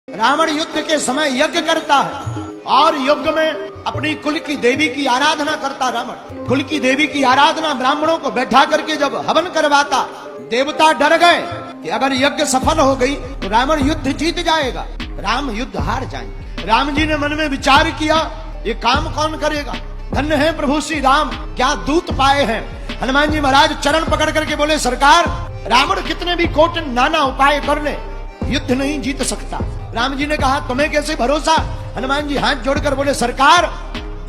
रावण युद्ध के समय यज्ञ करता है और यज्ञ में अपनी कुल की देवी की आराधना करता। रावण कुल की देवी की आराधना ब्राह्मणों को बैठा करके जब हवन करवाता, देवता डर गए कि अगर यज्ञ सफल हो गई तो रावण युद्ध जीत जाएगा, राम युद्ध हार जाएंगे। राम जी ने मन में विचार किया, ये काम कौन करेगा? धन्य है प्रभु श्री राम, क्या दूत पाए हैं। हनुमान जी महाराज चरण पकड़ करके बोले, सरकार रावण कितने भी कोटिन नाना उपाय कर ले, युद्ध नहीं जीत सकता। राम जी ने कहा, तुम्हें कैसे भरोसा? हनुमान जी हाथ जोड़कर बोले, सरकार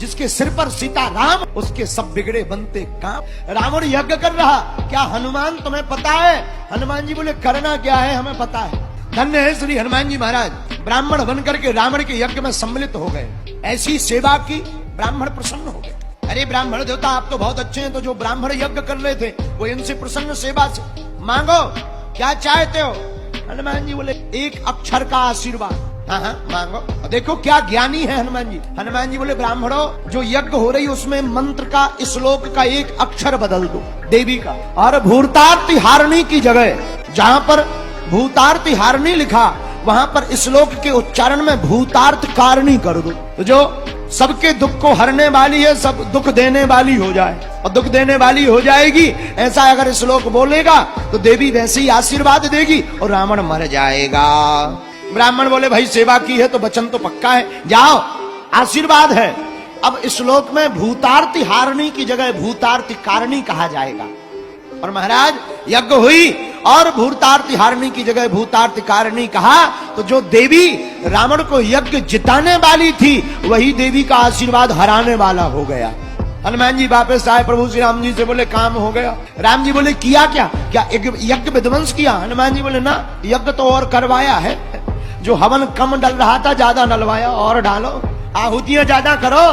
जिसके सिर पर सीता राम, उसके सब बिगड़े बनते काम। रावण यज्ञ कर रहा, क्या हनुमान तुम्हें पता है? हनुमान जी बोले, करना क्या है हमें पता है। धन्य है श्री हनुमान जी महाराज, ब्राह्मण बनकर के रावण के यज्ञ में सम्मिलित हो गए। ऐसी सेवा की, ब्राह्मण प्रसन्न हो गए। अरे ब्राह्मण देवता आप तो बहुत अच्छे हैं, तो जो ब्राह्मण यज्ञ कर रहे थे वो इनसे प्रसन्न सेवा से मांगो, क्या चाहते हो? हनुमान जी बोले, एक अक्षर का आशीर्वाद। हाँ हाँ मांगो। देखो क्या ज्ञानी है हनुमान जी। हनुमान जी बोले, ब्राह्मणों जो यज्ञ हो रही उसमें मंत्र का, श्लोक का एक अक्षर बदल दो देवी का, और भूतार्ति हारणी की जगह जहाँ पर भूतार्ति हारणी लिखा वहां पर श्लोक के उच्चारण में भूतार्थ कारणी कर दो, तो जो सबके दुख को हरने वाली है, सब दुख देने वाली हो जाए और दुख देने वाली हो जाएगी। ऐसा अगर श्लोक बोलेगा तो देवी वैसे ही आशीर्वाद देगी और रावण मर जाएगा। ब्राह्मण बोले, भाई सेवा की है तो वचन तो पक्का है, जाओ आशीर्वाद है। अब श्लोक में भूतार्ति हारणी की जगह भूतार्ति कारणी कहा जाएगा। और महाराज यज्ञ हुई और भूतार्ति हारणी की जगह भूतार्ति कारणी कहा, तो जो देवी रावण को यज्ञ जिताने वाली थी वही देवी का आशीर्वाद हराने वाला हो गया। हनुमान जी वापस आए, प्रभु श्री राम जी से बोले, काम हो गया। राम जी बोले, किया क्या? क्या यज्ञ विध्वंस किया? हनुमान जी बोले, ना, यज्ञ तो और करवाया है, जो हवन कम डल रहा था ज्यादा डलवाया, और डालो, आहुतियां ज्यादा करो।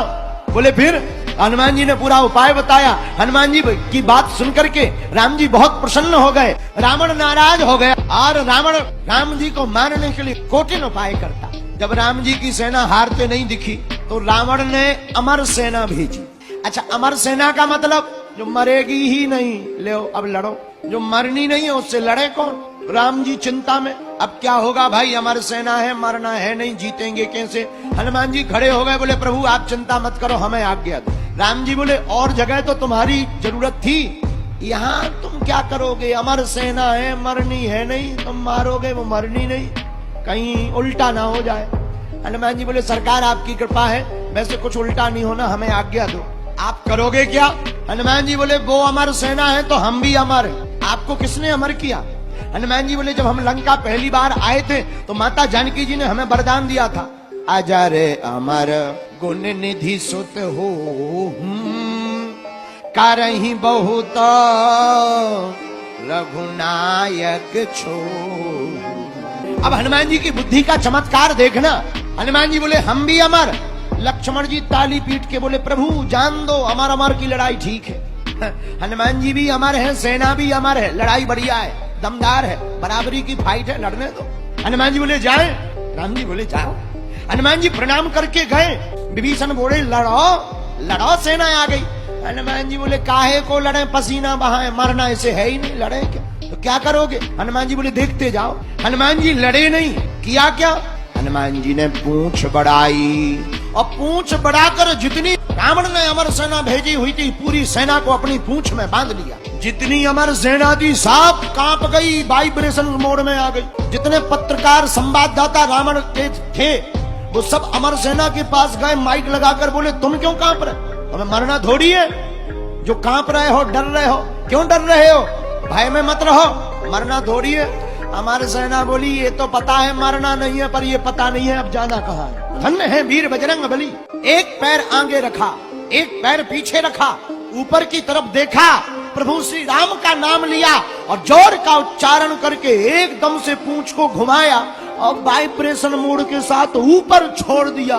बोले फिर? हनुमान जी ने पूरा उपाय बताया। हनुमान जी की बात सुनकर के राम जी बहुत प्रसन्न हो गए। रावण नाराज हो गया और रावण राम जी को मारने के लिए कोटिन उपाय करता। जब राम जी की सेना हारते नहीं दिखी तो रावण ने अमर सेना भेजी। अच्छा, अमर सेना का मतलब जो मरेगी ही नहीं, ले अब लड़ो, जो मरनी नहीं है उससे लड़े कौन? राम जी चिंता में, अब क्या होगा भाई, अमर सेना है, मरना है नहीं, जीतेंगे कैसे? हनुमान जी खड़े हो गए, बोले, प्रभु आप चिंता मत करो, हमें आज्ञा दो। राम जी बोले, और जगह तो तुम्हारी जरूरत थी, यहाँ तुम क्या करोगे? अमर सेना है, मरनी है नहीं, तुम मारोगे, वो मरनी नहीं, कहीं उल्टा ना हो जाए। हनुमान जी बोले, सरकार आपकी कृपा है, वैसे कुछ उल्टा नहीं होना, हमें आज्ञा दो। आप करोगे क्या? हनुमान जी बोले, वो अमर सेना है तो हम भी अमर हैं। आपको किसने अमर किया? हनुमान जी बोले, जब हम लंका पहली बार आए थे तो माता जानकी जी ने हमें वरदान दिया था, आजा रे अमर गुण निधि सुत हो, करहि बहुत रघुनायक छो। अब हनुमान जी की बुद्धि का चमत्कार देखना। हनुमान जी बोले, हम भी अमर। लक्ष्मण जी ताली पीट के बोले, प्रभु जान दो, अमर अमर की लड़ाई ठीक है। हनुमान जी भी अमर है, सेना भी अमर है, लड़ाई बढ़िया है, दमदार है, बराबरी की फाइट है, लड़ने दो। हनुमान जी बोले, जाएं? राम जी बोले, जाओ। हनुमान जी प्रणाम करके गए। विभीषण बोले, लड़ो लड़ो, सेना आ गई। हनुमान जी बोले, काहे को लड़े, पसीना बहाए, मरना ऐसे है ही नहीं, लड़े क्या? तो क्या करोगे? हनुमान जी बोले, देखते जाओ। हनुमान जी लड़े नहीं, किया क्या? हनुमान जी ने पूंछ बढ़ाई और पूंछ बढ़ाकर जितनी रावण ने अमर सेना भेजी हुई थी पूरी सेना को अपनी पूंछ में बांध लिया। जितनी अमर सेना थी सब कांप गई, वाइब्रेशन मोड में आ गई। जितने पत्रकार संवाददाता रावण के थे वो सब अमर सेना के पास गए, माइक लगाकर बोले, तुम क्यों कांप रहे? हमें मरना थोड़ी है, जो कांप रहे हो, डर रहे हो, क्यों डर रहे हो? भय में मत रहो, मरना थोड़ी है। हमारी सेना बोली, ये तो पता है मरना नहीं है, पर ये पता नहीं है अब जाना कहाँ है। धन्य है वीर बजरंग बली। एक पैर आगे रखा, एक पैर पीछे रखा, ऊपर की तरफ देखा, प्रभु श्री राम का नाम लिया और जोर का उच्चारण करके एकदम से पूंछ को घुमाया और वाइब्रेशन मोड के साथ ऊपर छोड़ दिया।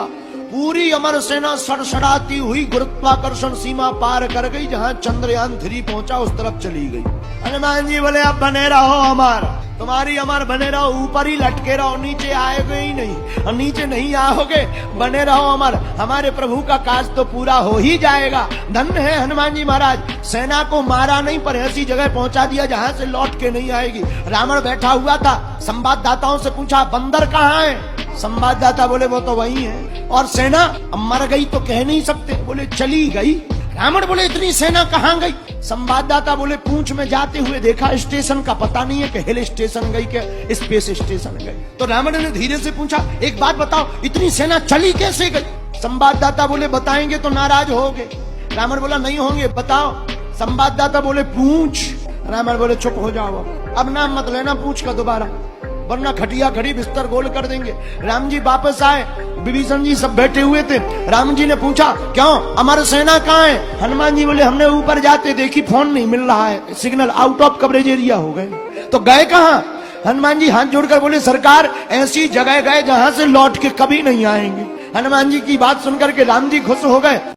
पूरी अमर सेना सड़सड़ाती हुई गुरुत्वाकर्षण सीमा पार कर गई, जहां चंद्रयान 3 पहुंचा उस तरफ चली गई। हनुमान जी बोले, अब बने रहो अमर, तुम्हारी अमर बने रहो, ऊपर ही लटके रहो, नीचे आएगे ही नहीं, और नीचे नहीं आओगे, बने रहो अमर, हमारे प्रभु का काज तो पूरा हो ही जाएगा। धन्य है हनुमान जी महाराज, सेना को मारा नहीं पर ऐसी जगह पहुंचा दिया जहां से लौट के नहीं आएगी। रावण बैठा हुआ था, संवाददाताओं से पूछा, बंदर कहाँ है? संवाददाता बोले वो तो वही है। और सेना मर गई तो कह नहीं सकते, बोले चली गई। रावण बोले इतनी सेना कहाँ गई? संवाददाता बोले पूंछ में जाते हुए देखा, स्टेशन का पता नहीं है कि हिल स्टेशन गई के स्पेस स्टेशन गई। तो रावण ने धीरे से पूछा, एक बात बताओ, इतनी सेना चली कैसे गई? संवाददाता बोले बताएंगे तो नाराज होगे। रावण बोला नहीं होंगे, बताओ। संवाददाता बोले पूंछ। रावण बोले चुप हो जाओ, अब नाम मत लेना पूंछ का दोबारा, वरना खटिया खड़ी बिस्तर गोल कर देंगे। राम जी वापस आए, विभीषण जी सब बैठे हुए थे। राम जी ने पूछा क्यों, अमर सेना कहाँ है? हनुमान जी बोले हमने ऊपर जाते देखी फोन नहीं मिल रहा है, signal out of coverage area हो गए। तो गए कहाँ? हनुमान जी हाथ जोड़कर बोले सरकार ऐसी जगह गए जहां से लौट के कभी नहीं आएंगे। हनुमान जी की बात सुनकर के राम जी खुश हो गए।